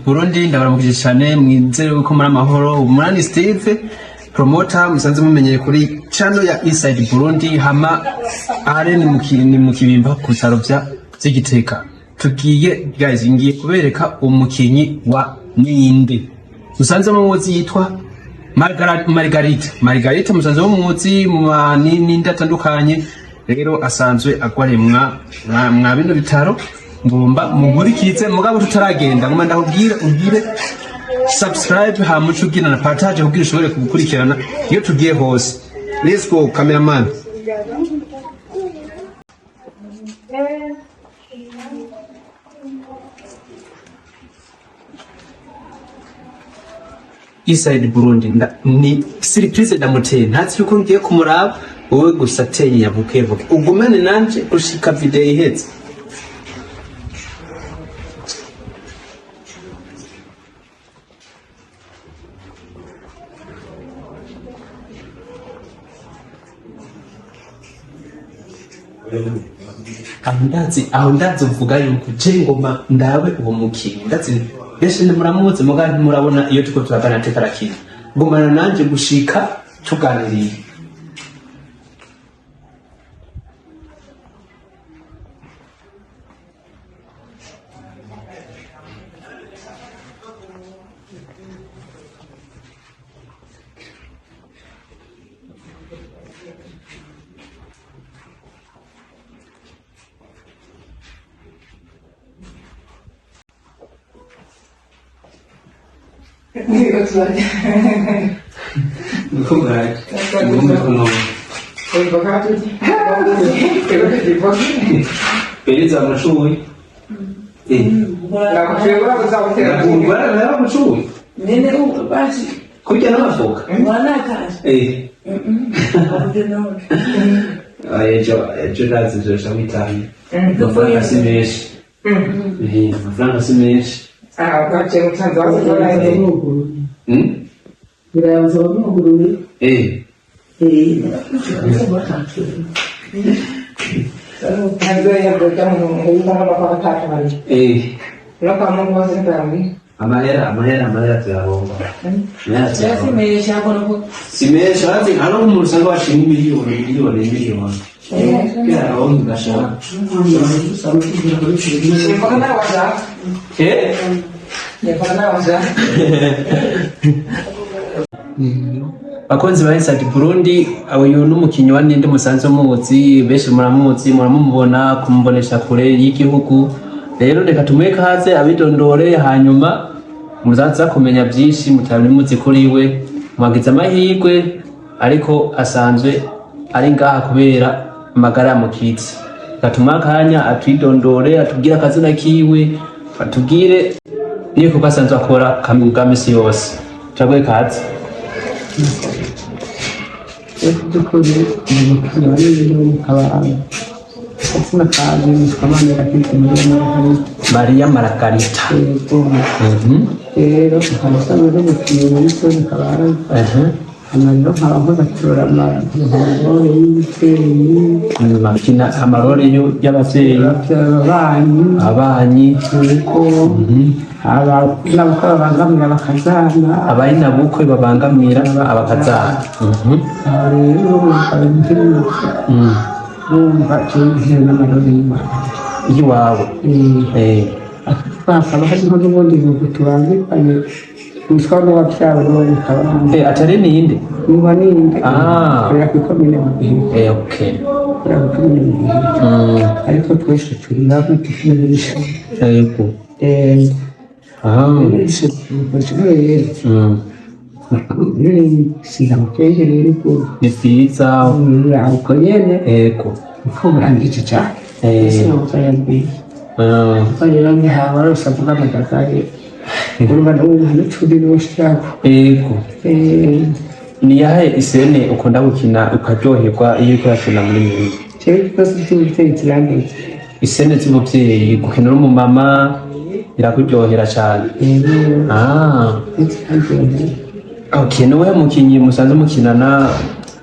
Burundi ndabaramukije cyane mwizere uko muri amahoro. Umunani Steve promoter musanze mumenyeye kuri channel ya Inside Burundi hama are ni mukibimba ku bitaro by'Igiteka. Tugiye guys ngiye kubereka umukinyi wa Ninde musanze muzi yitwa Margarita musanze muzi mu Ninde atandukanye. Rero asanzwe agwaremwa mwa bino bitaro ngomba mugurikize mugabo tutaragenda ngoma ndakubwira ubwire subscribe hamucu ugina na partage kugira ushobore kugukurikirana iyo tugiye hose. Let's go cameraman. Inside Burundi ni surprise ndamuteye ntatsi yuko ngiye kumuraba wowe gusa tenye yavukevuke ugumane nanje ushika video ihetse. aho ndazi uvuga yuko je ngoma ndawe uwo mukinyi ndazi beshe muramuze mugandi murabona iyo tuko turagana tekarakina ngomana nanje gushika tuganiriye. Beleza, amashuwe. Amashuwe. Nene basi. Kuja na mafoka. Wanakazi. Ejo ndazi nzosha mitani. Amafaranga si menshi. Amafaranga si menshi. Kwache mtanzo wazora ine. Bila wazora mugururi. Nzo ya boja mungu kwa tatu mali. Loka mungu wasentambi. Amahera tuyaromba. Simesha kono. Simesha ati hano umusanga washinga miliyoni. Kera ongi gasha. Nifakana waza. Nifakana waza. Bakonzi ba Inside Burundi uyu n'umukinyi wa Ninde musanze muzi beshe muramubona kumbonesha kure y'igihugu. Rero reka tumweka haze abidondore hanyuma muzaza kumenya byinshi mutabimuzi kuri we mwagize amahirwe ariko asanzwe ari ngaha kubera magara mukitse. Gatuma kanya atwidondore atubwira akazina kiwe atubwire niyo kuko asanzwe akora kamisi yose. Turagwe kaze. Dukuri Maria Margarita. Rero nkabasa n'umukinyi w'isoni kabara. Amariro nkabahoza kurora amarore y'ibiteri. Makina amarore y'abavyeyi. Abanyi. N'abakora babangamira abakazana. Abari nabukwe babangamira abakazana. Rero numva cyane n'amarore y'Imana. Iwawe. Bakaba hari n'ubundi bintu tubangikanye umutwaro w'abyabo n'abikabandi. Atari Ninde? Niba Ninde. Kubera ko ikomine mu gihe. Okay. Kubera ko ikomine mu gihe. Ariko twese turi nabwo tukinisha. Yego. Nishe kushobora. Sinamukeye rero ko ni vyiza uko nyene. Yego. Uko urangije cyane. Sinamukeye. Ni hawa usavuga amagazari. Urumva n'umuntu turi n'ushaka. Yego. Ni yahe isene ukunda gukina ukaryoherwa iyo uriko urakina muri Ninde? Cyewe twese tubiteye kirangije. Isene z'umuvyeyi gukina n'umumama irakuryohera cyane. Okay, niwe mukinyi musanze mukinana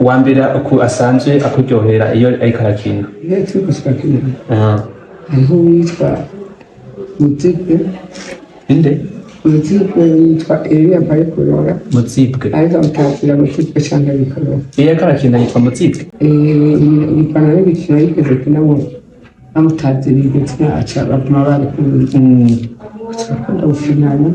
wa mbere asanzwe akuryohera iyo ariko arakina? Iyo turi gushaka hariho uwitwa Mutipe. Inde? Umutipe yitwa Elia Bayikorora Mutsibwe ariko mutapira mutipe cyangwa bikorora iyo karakina yitwa Mutsibwe ipantaro y'ibikino yigeze kunamo bamutazira ndetse aca baguma bari kumwe turakunda gufinana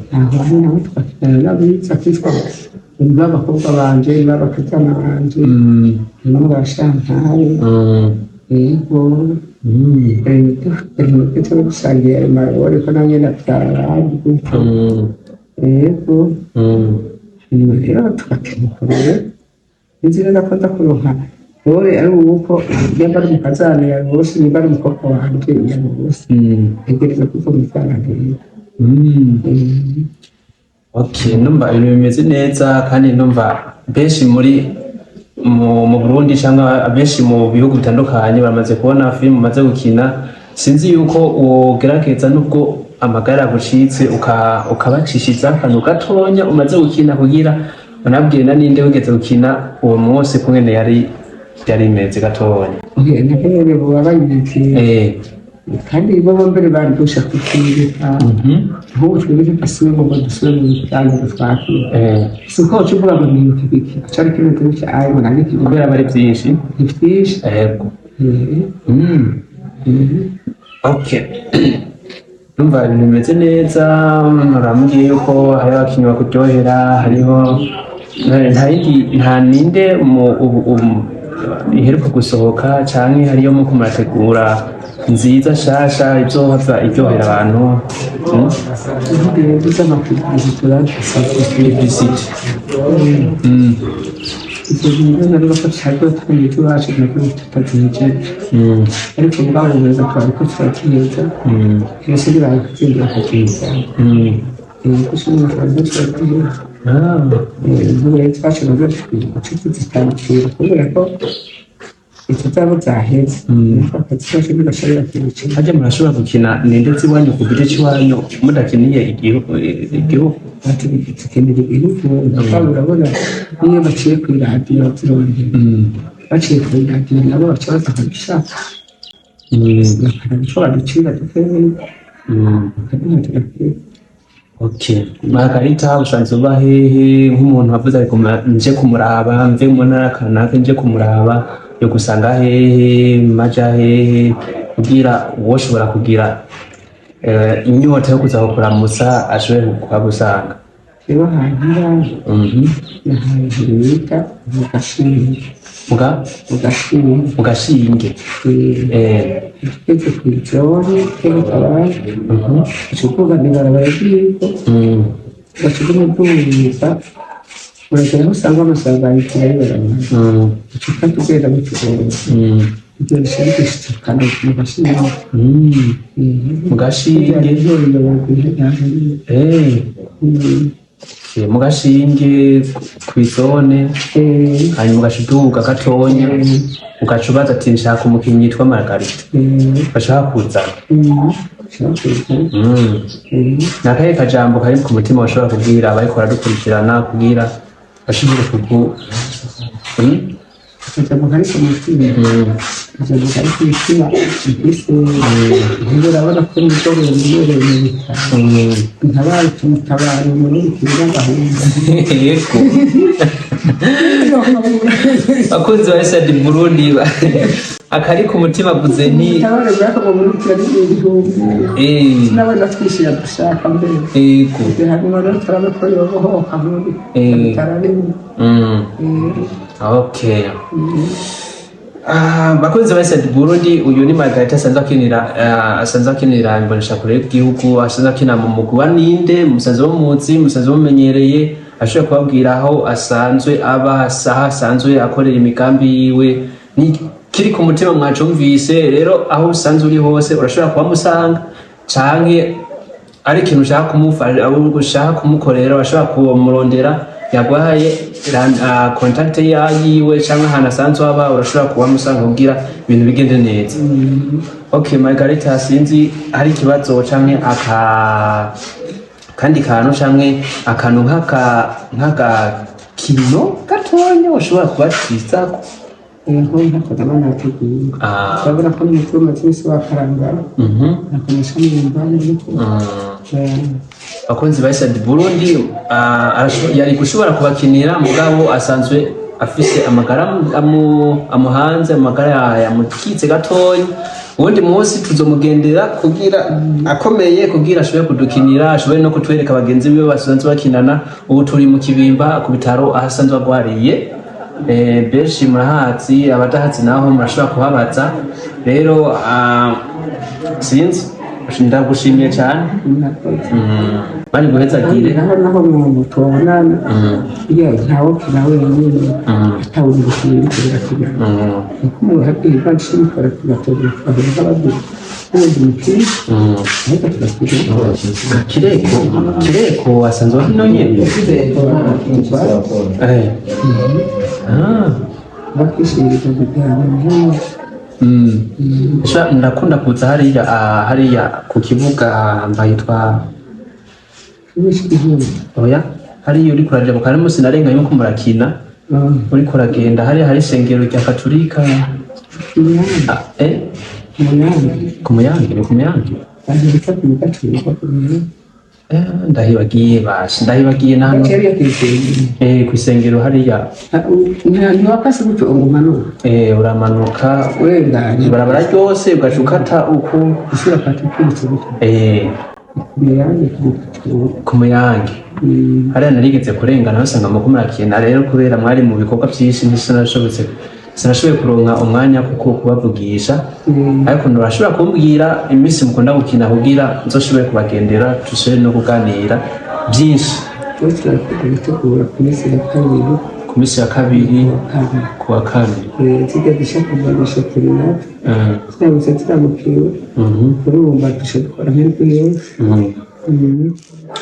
ntaho hari nawe twakinana n'abitsa kwitwa b'abakobwa banje b'abakazana banje n'abashantaye yego ibyo gusangira ayo ariko namwe nabyara yego rero tugakenukuriwe inzira nakunda kuronka wowe ari uko nimba ari umukazana yawe bose nimba ari umukobwa wanjye yawe bose tegereza kuko muzanagirira okay numva ibintu bimeze neza kandi numva benshi mu Burundi cyangwa abenshi mu bihugu bitandukanye bamaze kubona filime umaze gukina sinzi yuko wogerageza nubwo amagara gucitse ukabacishiza akantu gatonya umaze gukina kugira unabwiye na ninde wigeze gukina uwo munsi kumwene yari imeze gatonya nakene bubabayitse kandi bo mbere bari gushaka kukinga aho twebwe dusubire mu dusubire mu cyangwa twakira suko cyuvuga ngo ni kibiki cyari kintu cyo ayo nani kubera bari byinshi yego okay numva ibintu bimeze neza murambwiye yuko hari abakinnyi bakuryohera hariho nta ninde iheruka gusohoka cyangwa hariyo mu kumurategura nziza shasha izohava iryohera abantu ariko ubwabo beza twari ko turakiza byose bibaye kugira akakiza kushimira twari twakiza twashobora gucika zitandukira kubera ko itazabo zaheze akazi bigashobora kwibukira hajya murashobora gukina ninde ziwanyu ku gice cy'iwanyu mudakiniye igihugu ati tukenera igihugu kandi urabona niyo baciye kuri radiyo turongera baciye kuri radiyo nabo bacabaza akabishaka bakabishobora gucira okay Margarita usanzwe uba hehe nk'umuntu wavuze ariko nje kumuraba mve mu ntara kanaka nje kumuraba yo gusanga hehe maja hehe kugira woshobora kugira inyota yo kuza kukuramutsa ashobore kuhagusanga rero hanyuma yahahirika mugashinge tugeze ku ijoro tw'abandi ucukuga ntibarabara ry'iko bacugumye bw'umuriza uragera aho usanga amasanga yitira yibarabara ucuka tugenda mu kigoro ibyo bisharikishikana mugashinge kw'izone hanyuma ugashiduka gatonya ugacubaza ati nshaka umukinnyi yitwa Margarita bashaka kuzana nakahe kajambo kari ku mutima washobora kubwira abariko baradukurikirana kugira bashobore ijambo kari ku mutima ijambo kari ku mutima mbese urabona ko n'ibigori bibereye mu bitaro ntabaye tumutabare umuntu w'ikirira gahunda yego akunzi wa Isad Burundi akari ku mutima avuze nti ntabare bwako mu bitaro by'igihugu n'abana twishira dushaka mbere yego hanyuma rero turabona yobohoka muri tararimo okay bakunzi ba Isad Burundi uyu ni Margarita asanzwe akinira imbonesha kure y'igihugu asanzwe akina mu mugwi wa ninde musanzwe w'umuzi musanzwe mumenyereye ashobora kubabwira aho asanzwe aba asanzwe akorera imigambi yiwe ni kiri ku mutima mwacumvise rero aho usanzwe uri hose urashobora kubamusanga canke ari ikintu ushaka kumufasha abo ushaka kumukorera urashobora kumurondera yagwaye contact yiwe cyangwa ahantu asanzwe aba urashobora kubamusanga kugira ibintu bigende neza okay Margarita sinzi hari ikibazo canke kandi kantu canke akantu nk'aka kino gatonya ushobora kubatizako aho ntakoze abana bateguye urabona ko n'umukuru umaze iminsi wakarangara akoresha n'imbani ariko abakunzi ba Isad Burundi yari gushobora kubakinira mugabo asanzwe afise amagara amuhanze amagara yamukitse gatoya ubundi munsi tuzomugendera kugira akomeye kugira ashobore kudukinira ashobore no kutwereka abagenzi biwe basanzwe bakinana ubu turi mu kibimba ku bitaro ahasanzwe agwariye benshi murahazi abadahazi naho murashobora kuhabaza rero sinzi ndagushimiye cyane bari guhezagire naho umuntu tubonana iyo ntawo kina wenyine atawuzi gushimira kugira kuko umuntu hakiri bashimikora kugatora avuga ababyeyi ubundi mukiri ariko turakira kireko wasanzwe hino nyene bakishirira kujyana ndakunda kuza hariya ku kibuga bayitwa oya hariya uri kuraja bukari musi narenga yuko murakina uri kuragenda hariya hari isengero rya Katolika ku Muyange ni ku Muyange ndahibagiye nano ku isengero hariya ntiwakase gutyo umanuka uramanuka wenda ibarabara ryose ugaca ukata uko usura kati kwitse gutyo ku Muyange hariya narigeze kurengana basanga muko murakina rero kubera mwari mu bikorwa byinshi sinashoboye kuronka umwanya kuko kubavugisha ariko nturashobora kumbwira iminsi mukunda gukina kugira nzoshobore kubagendera tushobore no kuganira byinshi ku minsi ya kabiri ku wa kabiri tujya dushaka kuganisha kuri natwe twabuse turamukiwe urumva dushobora nk'irwi yose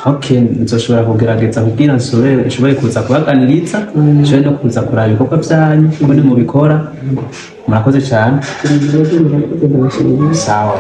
okay nzoshobora kugerageza kugira nshobore kuza kubaganiriza nshobore no kuza kuraba ibikorwa byanyu ko ni mubikora murakoze cyane sawa